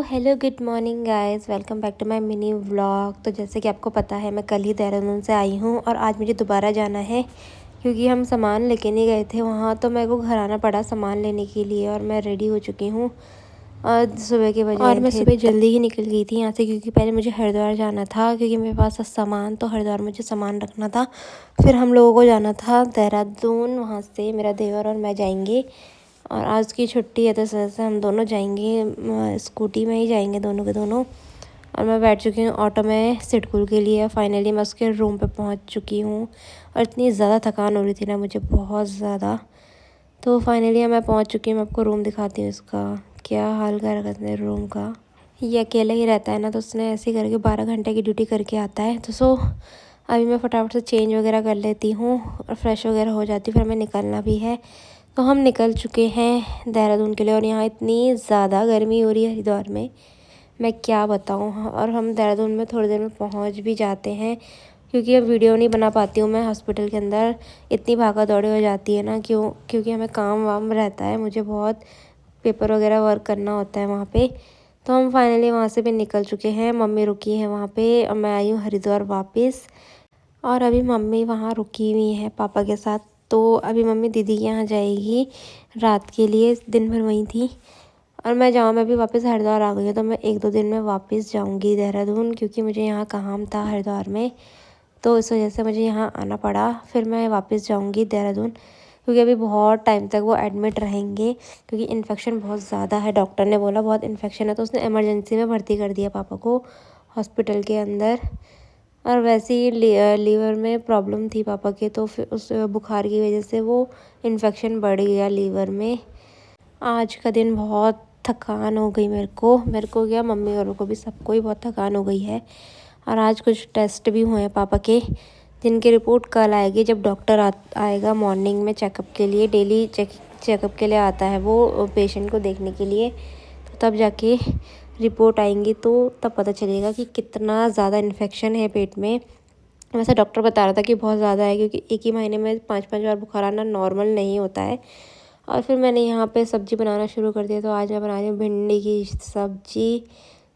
Hello good morning guys, welcome back to my mini vlog. तो जैसे कि आपको पता है मैं कल ही देहरादून से आई हूँ और आज मुझे दोबारा जाना है क्योंकि हम सामान लेके नहीं गए थे वहाँ, तो मेरे को घर आना पड़ा सामान लेने के लिए। और मैं रेडी हो चुकी हूँ सुबह के बजे और मैं सुबह जल्दी ही निकल गई थी यहाँ से क्योंकि पहले मुझे हरिद्वार जाना था क्योंकि मेरे पास सामान, तो हरिद्वार मुझे सामान रखना था। फिर हम लोगों को जाना था देहरादून, वहाँ से मेरा देवर और मैं जाएंगे। और आज की छुट्टी है तो से हम दोनों जाएंगे, स्कूटी में ही जाएंगे दोनों के दोनों। और मैं बैठ चुकी हूँ ऑटो में सिडकुल के लिए। फाइनली मैं उसके रूम पे पहुँच चुकी हूँ और इतनी ज़्यादा थकान हो रही थी ना मुझे, बहुत ज़्यादा। तो फाइनली मैं पहुँच चुकी हूँ। मैं आपको रूम दिखाती हूँ इसका, क्या हाल कर रखा है रूम का। ये अकेला ही रहता है ना, तो उसने ऐसे ही करके 12 घंटे की ड्यूटी करके आता है। तो अभी मैं फटाफट से चेंज वगैरह कर लेती हूँ और फ्रेश वगैरह हो जाती हूँ, फिर हमें निकलना भी है। तो हम निकल चुके हैं देहरादून के लिए और यहाँ इतनी ज़्यादा गर्मी हो रही है हरिद्वार में, मैं क्या बताऊँ। और हम देहरादून में थोड़ी देर में पहुँच भी जाते हैं क्योंकि अब वीडियो नहीं बना पाती हूँ मैं हॉस्पिटल के अंदर, इतनी भागा दौड़ी हो जाती है ना, क्योंकि हमें काम वाम रहता है, मुझे बहुत पेपर वगैरह वर्क करना होता है वहाँ पे। तो हम फाइनली वहाँ से भी निकल चुके हैं। मम्मी रुकी है वहाँ पे और मैं आई हूँ हरिद्वार वापस। और अभी मम्मी वहाँ रुकी हुई है पापा के साथ। तो अभी मम्मी दीदी के यहाँ जाएगी रात के लिए, दिन भर वहीं थी। और मैं भी वापस हरिद्वार आ गई हूँ, तो मैं 1-2 दिन में वापस जाऊँगी देहरादून क्योंकि मुझे यहाँ काम था हरिद्वार में, तो इस वजह से मुझे यहाँ आना पड़ा। फिर मैं वापस जाऊँगी देहरादून क्योंकि अभी बहुत टाइम तक वो एडमिट रहेंगे क्योंकि इन्फेक्शन बहुत ज़्यादा है। डॉक्टर ने बोला बहुत इन्फेक्शन है, तो उसने इमरजेंसी में भर्ती कर दिया पापा को हॉस्पिटल के अंदर। और वैसे ही लीवर में प्रॉब्लम थी पापा के, तो फिर उस बुखार की वजह से वो इन्फेक्शन बढ़ गया लीवर में। आज का दिन बहुत थकान हो गई मेरे को क्या, मम्मी औरों को भी, सबको ही बहुत थकान हो गई है। और आज कुछ टेस्ट भी हुए हैं पापा के, जिनकी रिपोर्ट कल आएगी जब डॉक्टर आएगा मॉर्निंग में चेकअप के लिए। डेली चेकअप के लिए आता है वो पेशेंट को देखने के लिए, तो तब जाके रिपोर्ट आएंगी तो तब पता चलेगा कि कितना ज़्यादा इन्फेक्शन है पेट में। वैसे डॉक्टर बता रहा था कि बहुत ज़्यादा है क्योंकि एक ही महीने में 5-5 बार बुखार आना नॉर्मल नहीं होता है। और फिर मैंने यहाँ पे सब्ज़ी बनाना शुरू कर दिया। तो आज मैं बना रही हूँ भिंडी की सब्ज़ी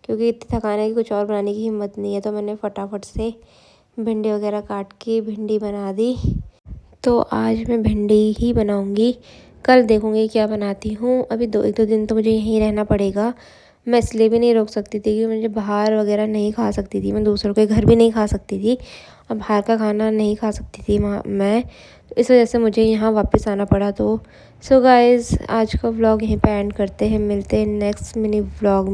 क्योंकि इतनी थकान है कि कुछ और बनाने की हिम्मत नहीं है। तो मैंने फटाफट से भिंडी वगैरह काट के भिंडी बना दी। तो आज मैं भिंडी ही बनाऊँगी, कल देखूँगी क्या बनाती हूँ। अभी 1-2 दिन तो मुझे यहीं रहना पड़ेगा। मैं इसलिए भी नहीं रोक सकती थी कि मुझे बाहर वगैरह नहीं खा सकती थी, मैं दूसरों के घर भी नहीं खा सकती थी और बाहर का खाना नहीं खा सकती थी मैं, तो इस वजह से मुझे यहाँ वापस आना पड़ा। तो गाइज़ आज का व्लॉग यहीं पे एंड करते हैं, मिलते हैं नेक्स्ट मिनी व्लॉग।